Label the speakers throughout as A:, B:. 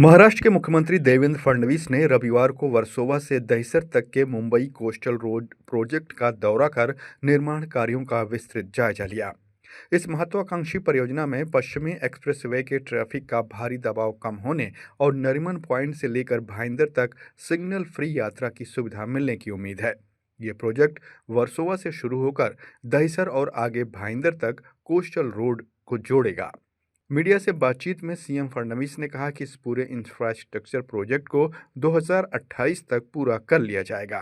A: महाराष्ट्र के मुख्यमंत्री देवेंद्र फडणवीस ने रविवार को वर्सोवा से दहिसर तक के मुंबई कोस्टल रोड प्रोजेक्ट का दौरा कर निर्माण कार्यों का विस्तृत जायजा लिया। इस महत्वाकांक्षी परियोजना में पश्चिमी एक्सप्रेसवे के ट्रैफिक का भारी दबाव कम होने और नरीमन पॉइंट से लेकर भाईंदर तक सिग्नल फ्री यात्रा की सुविधा मिलने की उम्मीद है। ये प्रोजेक्ट वर्सोवा से शुरू होकर दहिसर और आगे भाईंदर तक कोस्टल रोड को जोड़ेगा। मीडिया से बातचीत में सीएम फडणवीस ने कहा कि इस पूरे इंफ्रास्ट्रक्चर प्रोजेक्ट को 2028 तक पूरा कर लिया जाएगा।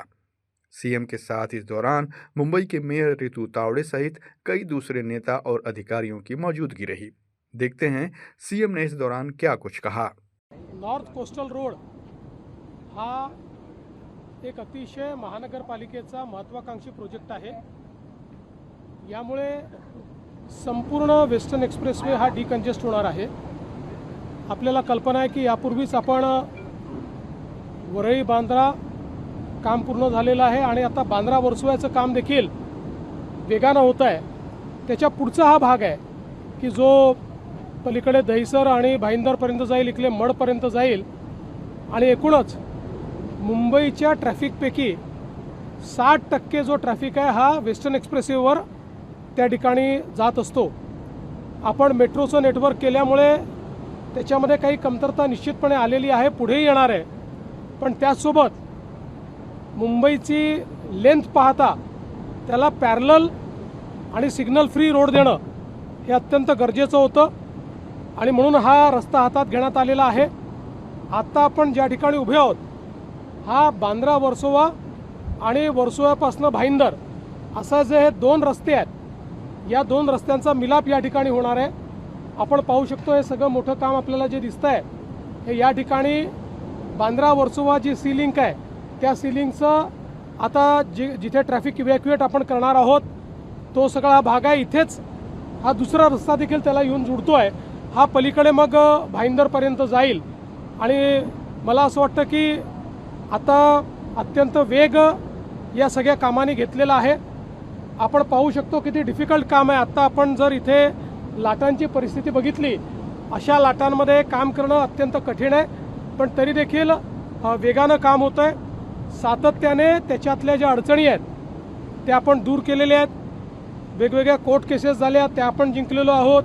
A: सीएम के साथ इस दौरान मुंबई के मेयर रितु तावड़े सहित कई दूसरे नेता और अधिकारियों की मौजूदगी रही। देखते हैं सीएम ने इस दौरान क्या कुछ कहा।
B: नॉर्थ कोस्टल रोड हा एक अतिशय महानगरपालिकेचा महत्त्वाकांक्षी प्रोजेक्ट आहे। यामुळे संपूर्ण वेस्टर्न एक्सप्रेसवे हा डिकंजेस्ट होणार आहे। आपल्याला कल्पना आहे की यापूर्वीच आपण वरळी बांद्रा काम पूर्ण झालेलं आहे आणि आता बांद्रा वर्सोव्याचं काम देखील वेगानं होत आहे। त्याच्या पुढचा हा भाग आहे की जो पलीकडे दहिसर आणि भाईंदरपर्यंत जाईल, इकडे मडपर्यंत जाईल आणि एकूणच मुंबईच्या ट्रॅफिकपैकी 60% जो ट्रॅफिक आहे हा वेस्टर्न एक्सप्रेसवेवर त्या ठिकाणी जात असतो। आपण मेट्रोचं नेटवर्क केल्यामुळे त्याच्यामध्ये काही कमतरता निश्चितपणे आलेली आहे, पुढेही येणार आहे। पण त्यासोबत मुंबईची लेंथ पाहता त्याला पॅरलल आणि सिग्नल फ्री रोड देणं हे अत्यंत गरजेचं होतं आणि म्हणून हा रस्ता हातात घेण्यात आलेला आहे। आता आपण ज्या ठिकाणी उभे आहोत हा बांद्रा वर्सोवा आणि वर्सोव्यापासून भाईंदर असा जे हे दोन रस्ते आहेत, या दोन रस्त्यांचा मिलाप या ठिकाणी होणार आहे। आपण पाहू शकतो हे सगळं मोठं काम आपल्याला जे दिसतंय हे या ठिकाणी बांद्रा वर्सोवा जी सी लिंक आहे त्या सी लिंकचं आता जिथे ट्रॅफिक इव्हॅक्युएट आपण करणार आहोत तो सगळा भाग आहे। इथेच हा दुसरा रस्ता देखील त्याला येऊन जुळतोय। हा पलीकडे मग भाईंदरपर्यंत जाईल आणि मला असं वाटतं की आता अत्यंत वेग या सगळ्या कामाने घेतलेला आहे। आपण पाहू शकतो किती डिफिकल्ट काम आहे। आता आपण जर इथे लाटांची परिस्थिती बघितली, अशा लाटांमध्ये काम करणं अत्यंत कठीण आहे, पण तरी देखील वेगानं काम होतं आहे। सातत्याने त्याच्यातल्या ज्या अडचणी आहेत त्या आपण दूर केलेल्या आहेत। वेगवेगळ्या कोर्ट केसेस झाल्या त्या आपण जिंकलेलो आहोत।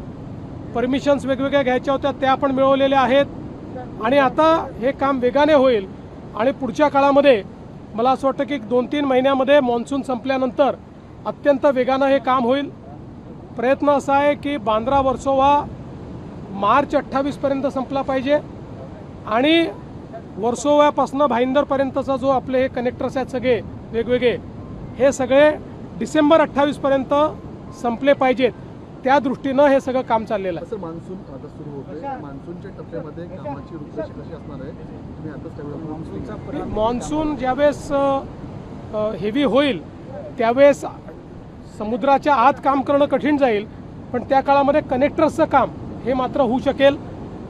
B: परमिशन्स वेगवेगळ्या घ्यायच्या होत्या त्या आपण मिळवलेल्या आहेत आणि आता हे काम वेगाने होईल आणि पुढच्या काळामध्ये मला असं वाटतं की 2-3 महिन्यामध्ये मॉन्सून संपल्यानंतर अत्यंत वेगानं हे काम होईल। प्रयत्न असा आहे की बांद्रा वर्सोवा मार्च 28 पर्यंत संपला पाहिजे आणि वर्सोव्यापासून भाईंदरपर्यंतचा जो आपले हे कनेक्टर्स आहेत सगळे वेगवेगळे हे सगळे डिसेंबर 28 पर्यंत संपले पाहिजेत। त्या दृष्टीनं हे सगळं काम चाललेलं आहे।
C: मान्सून आता सुरू होतोय, मान्सूनच्या टप्प्यामध्ये कामाची रूपरेषा कशी असणार आहे तुम्ही आताच त्यावेळेला
B: मान्सून ज्यावेळेस हेवी होईल त्यावेळेस समुद्राच्या आत काम करणं कठीण जाईल, पण त्या काळामध्ये कनेक्टर्सचं काम हे मात्र होऊ शकेल।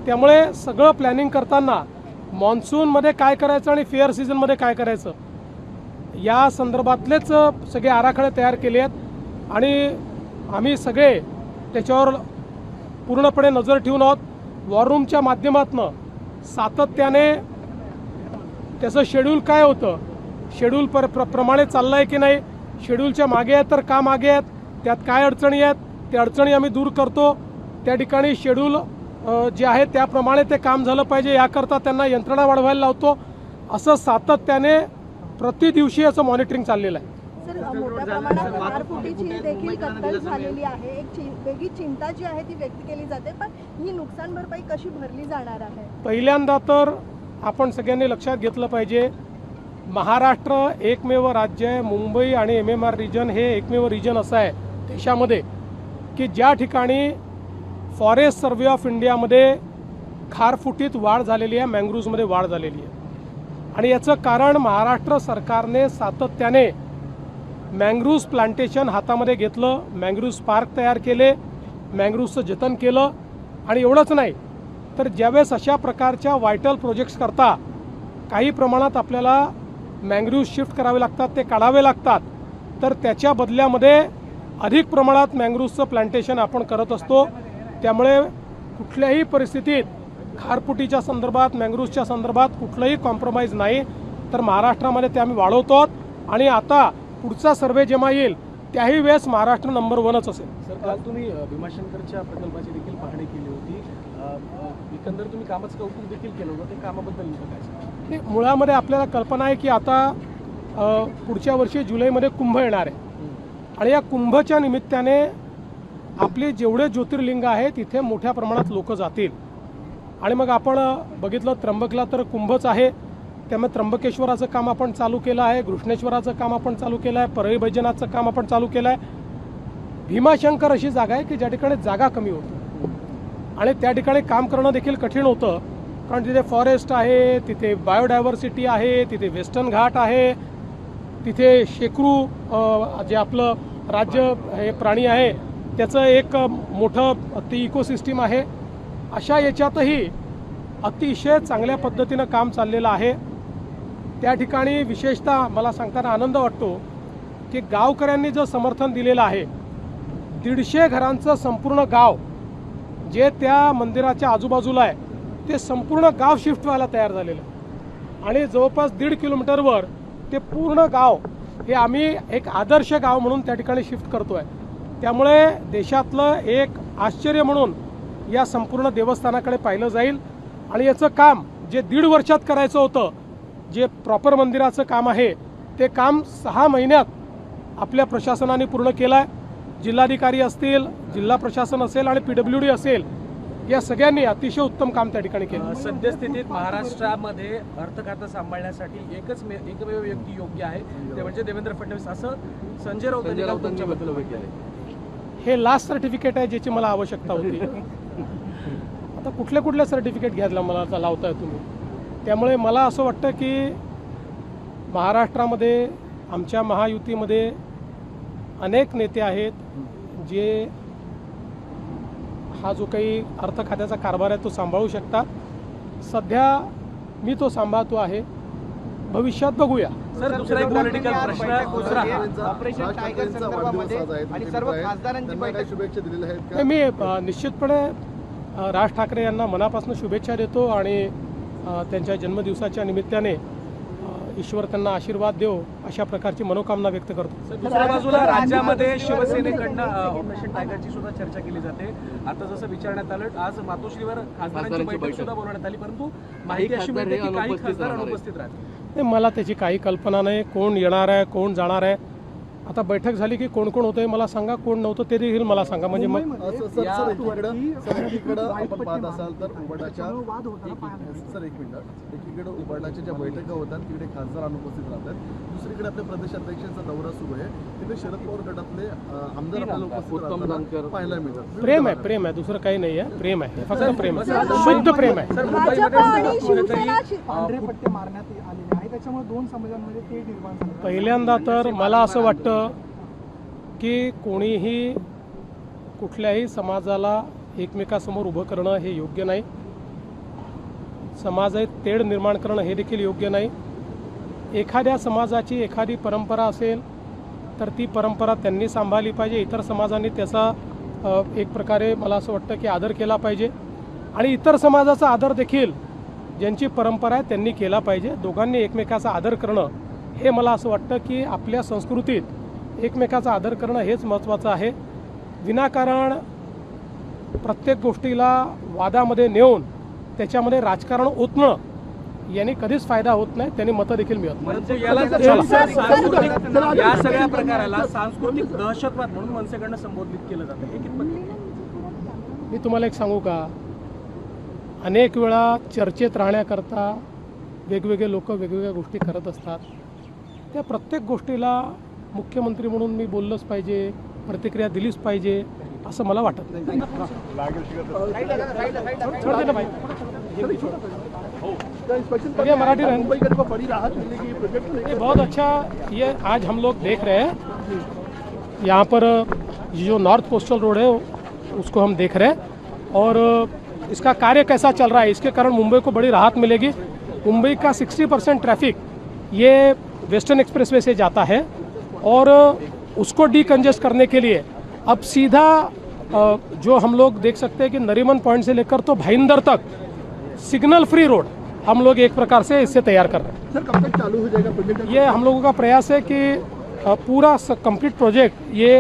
B: त्यामुळे सगळं प्लॅनिंग करताना मॉन्सूनमध्ये काय करायचं आणि फेअर सीझनमध्ये काय करायचं या संदर्भातलेच सगळे आराखडे तयार केले आहेत आणि आम्ही सगळे त्याच्यावर पूर्णपणे नजर ठेवून आहोत। वॉर रूमच्या माध्यमातून सातत्याने त्याचं शेड्यूल काय होतं, शेड्यूल प्रमाणे चाललं आहे की नाही, शेड्यूलच्या मागे आहे तर का मागे आहेत, त्यात काय अडचणी आहेत त्या अडचणी आम्ही दूर करतो। त्या ठिकाणी शेड्यूल जे आहे त्याप्रमाणे ते काम झालं पाहिजे याकरता त्यांना यंत्रणा वाढवायला लावतो। असं सातत्याने प्रति दिवशी याचं मॉनिटरिंग चाललेलं आहे।
D: सर, मोठ्या प्रमाणात कारफुटीची देखील कत्तल झालेली आहे। एक वेगळी चिंता जी आहे ती व्यक्त केली जाते, पण ही नुकसान भरपाई कशी भरली जाणार आहे?
B: पहिल्यांदा तर आपण सगळ्यांनी लक्षात घेतलं पाहिजे, महाराष्ट्र एकमेव राज्य आहे, मुंबई आणि MMR रिजन हे एकमेव रिजन असं आहे देशामध्ये की ज्या ठिकाणी फॉरेस्ट सर्वे ऑफ इंडियामध्ये खारफुटीत वाढ झालेली आहे, मँग्रोव्जमध्ये वाढ झालेली आहे आणि याचं कारण महाराष्ट्र सरकारने सातत्याने मँग्रोव्ज प्लांटेशन हातामध्ये घेतलं, मँग्रोव्ज पार्क तयार केले, मँग्रोव्जचं जतन केलं आणि एवढंच नाही तर ज्यावेळेस अशा प्रकारच्या व्हायटल प्रोजेक्ट्स करता काही प्रमाणात आपल्याला मँग्रोव्ज शिफ्ट करावे लागतात, ते काढावे लागतात, तर त्याच्या बदल्यामध्ये अधिक प्रमाणात मँग्रोव्जचं प्लांटेशन आपण करत असतो। त्यामुळे कुठल्याही परिस्थितीत खारपुटीच्या संदर्भात, मँग्रोव्हच्या संदर्भात कुठलंही कॉम्प्रोमाइज नाही, तर महाराष्ट्रामध्ये ते आम्ही वाढवतो आणि आता पुढचा सर्वे जेव्हा येईल त्याही वेळेस महाराष्ट्र नंबर 1च असेल.
E: सर, काल तुम्ही भीमाशंकरच्या प्रकल्पाची देखील पाहणी केली होती. एकंदर तुम्ही कामाचं कौतुक देखील केलं होतं. ते कामाबद्दल नेमकं काय सांगाल?
B: नाही, मुळामध्ये आपल्याला कल्पना आहे की आता पुढच्या वर्षी जुलैमध्ये कुंभ येणार आहे आणि या कुंभच्या निमित्ताने आपले जेवढे ज्योतिर्लिंग आहे तिथे मोठ्या प्रमाणात लोक जातील आणि मग आपण बघितलं त्र्यंबकला तर कुंभच आहे, त्यामुळे त्र्यंबकेश्वराचं काम आपण चालू केलं आहे, घृष्णेश्वराचं काम आपण चालू केलं आहे, परळी वैजनाथचं काम आपण चालू केलं आहे. भीमाशंकर अशी जागा आहे की ज्या ठिकाणी जागा कमी होती आणि त्या ठिकाणी काम करणं देखील कठीण होतं, कारण तिथे फॉरेस्ट आहे, तिथे बायोडायव्हर्सिटी आहे, तिथे वेस्टर्न घाट आहे, तिथे शेकरू जे आपलं राज्य हे प्राणी आहे त्याचं एक मोठं ती इकोसिस्टीम आहे. अशा याच्यातही अतिशय चांगल्या पद्धतीनं काम चाललेलं आहे. त्या ठिकाणी विशेषतः मला सांगताना आनंद वाटतो की गावकऱ्यांनी जे समर्थन दिलेलं आहे, 150 घरांचं संपूर्ण गाव जे त्या मंदिराच्या आजूबाजूला आहे ते संपूर्ण गाव शिफ्ट व्हायला तयार झालेलं आहे आणि जवळपास 1.5 किलोमीटरवर ते पूर्ण गाव हे आम्ही एक आदर्श गाव म्हणून त्या ठिकाणी शिफ्ट करतो आहे. त्यामुळे देशातलं एक आश्चर्य म्हणून या संपूर्ण देवस्थानाकडे पाहिलं जाईल आणि याचं काम जे 1.5 वर्षात करायचं होतं, जे प्रॉपर मंदिराचं काम आहे ते काम 6 महिन्यात आपल्या प्रशासनाने पूर्ण केलं आहे. जिल्हाधिकारी असतील, जिल्हा प्रशासन असेल आणि PWD असेल, या सगळ्यांनी अतिशय उत्तम काम त्या ठिकाणी केलं.
E: सद्यस्थितीत महाराष्ट्रामध्ये अर्थ सांभाळण्यासाठी एकमेव व्यक्ती योग्य आहे, ते म्हणजे देवेंद्र फडणवीस, असं संजय राऊतांनी बद्दल केलं.
B: हे लास्ट सर्टिफिकेट आहे ज्याची मला आवश्यकता होती. आता कुठले सर्टिफिकेट घ्यायला मला लावताय तुम्ही. त्यामुळे मला असं वाटतं की महाराष्ट्रामध्ये आमच्या महायुतीमध्ये अनेक नेते आहेत जे हा जो काही अर्थ खात्याचा कारभार आहे तो सांभाळू शकतात. सध्या मी तो सांभाळतो आहे, भविष्यात बघूया.
E: सर, दुसरा एक पॉलिटिकल प्रश्न,
C: ऑपरेशन टायगर संदर्भामध्ये आणि सर्व खासदारांची बैठक शुभेच्छा दिलेल्या आहेत का?
B: मी निश्चितपणे राज ठाकरे यांना मनापासून शुभेच्छा देतो आणि त्यांच्या जन्मदिवसाच्या निमित्ताने ईश्वर त्यांना आशीर्वाद देव अशा प्रकारची मनोकामना व्यक्त करतो.
E: दुसऱ्या बाजूला राज्यामध्ये शिवसेनेकडनं ऑपरेशन टायगरची सुद्धा चर्चा केली जाते. आता जसं विचारण्यात आलं, आज मातोश्रीवर खासदारांची बैठक सुद्धा बोलवण्यात आली, परंतु माहिती अशी मिळते की काही खासदार अनुपस्थित राहतील.
B: मला त्याची काही कल्पना नाही, कोण येणार आहे कोण जाणार आहे. आता बैठक झाली की कोण कोण होतंय मला सांगा, कोण नव्हतं ते देखील मला सांगा. म्हणजे मग
C: एकीकडं आपण पाहत असाल तर उबाटाच्या एकीकडे उबाटाच्या ज्या बैठका होतात तिकडे खासदार अनुपस्थित राहतात, दुसरीकडे आपल्या प्रदेशाध्यक्षांचा दौरा सुरू आहे, तिथे शरद पवार गटातले आमदार आपल्याला उपस्थित पाहायला मिळतात.
B: प्रेम आहे, दुसरं काही नाही आहे. प्रेम आहे, फक्त प्रेम आहे, शुद्ध प्रेम आहे. पहिल्यांदा तर मला असं वाटतं की कोणीही कुठल्याही समाजाला एकमेकासमोर उभं करणं हे योग्य नाही. समाजात तेढ निर्माण करणं हे देखील योग्य नाही. एखाद्या समाजाची एखादी परंपरा असेल तर ती परंपरा त्यांनी सांभाळली पाहिजे, इतर समाजांनी त्याचा एक प्रकारे मला असं वाटतं की आदर केला पाहिजे आणि इतर समाजाचा आदर देखील ज्यांची परंपरा आहे त्यांनी केला पाहिजे. दोघांनी एकमेकाचा आदर करणं हे मला असं वाटतं की आपल्या संस्कृतीत एकमेकाचा आदर करणं हेच महत्त्वाचं आहे. विनाकारण प्रत्येक गोष्टीला वादामध्ये नेऊन त्याच्यामध्ये राजकारण ओतणं यांनी कधीच फायदा होत नाही, त्यांनी मतं देखील मिळत नाही.
E: या सगळ्या प्रकाराला सांस्कृतिक दहशतवाद म्हणून मनसेकडनं संबोधित केलं जातं, हे कितपत?
B: मी तुम्हाला एक सांगू का, अनेक वेळा चर्चेत राहण्याकरता वेगवेगळे लोक वेगवेगळ्या गोष्टी करत असतात. त्या प्रत्येक गोष्टीला मुख्यमंत्री म्हणून मी बोललंच पाहिजे, प्रतिक्रिया दिलीच पाहिजे असं मला वाटत नाही. मराठी बहुत अच्छा ये आज हम लोग देख रहे हैं. यहाँ पर ये जो नॉर्थ कोस्टल रोड है उसको हम देख रहे हैं और इसका कार्य कैसा चल रहा है, इसके कारण मुंबई को बड़ी राहत मिलेगी. मुंबई का 60% ट्रैफिक ये वेस्टर्न एक्सप्रेसवे से जाता है और उसको डीकंजेस्ट करने के लिए अब सीधा जो हम लोग देख सकते हैं कि नरीमन पॉइंट से लेकर तो भाईंदर तक सिग्नल फ्री रोड हम लोग एक प्रकार से इससे तैयार कर रहे हैं।
C: सर कब तक चालू हो जाएगा प्रोजेक्ट?
B: ये हम लोगों का प्रयास है कि पूरा कंप्लीट प्रोजेक्ट ये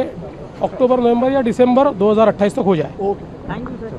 B: अक्टूबर, नवंबर या दिसंबर 2028 तक हो जाए।
C: Okay, thank you sir.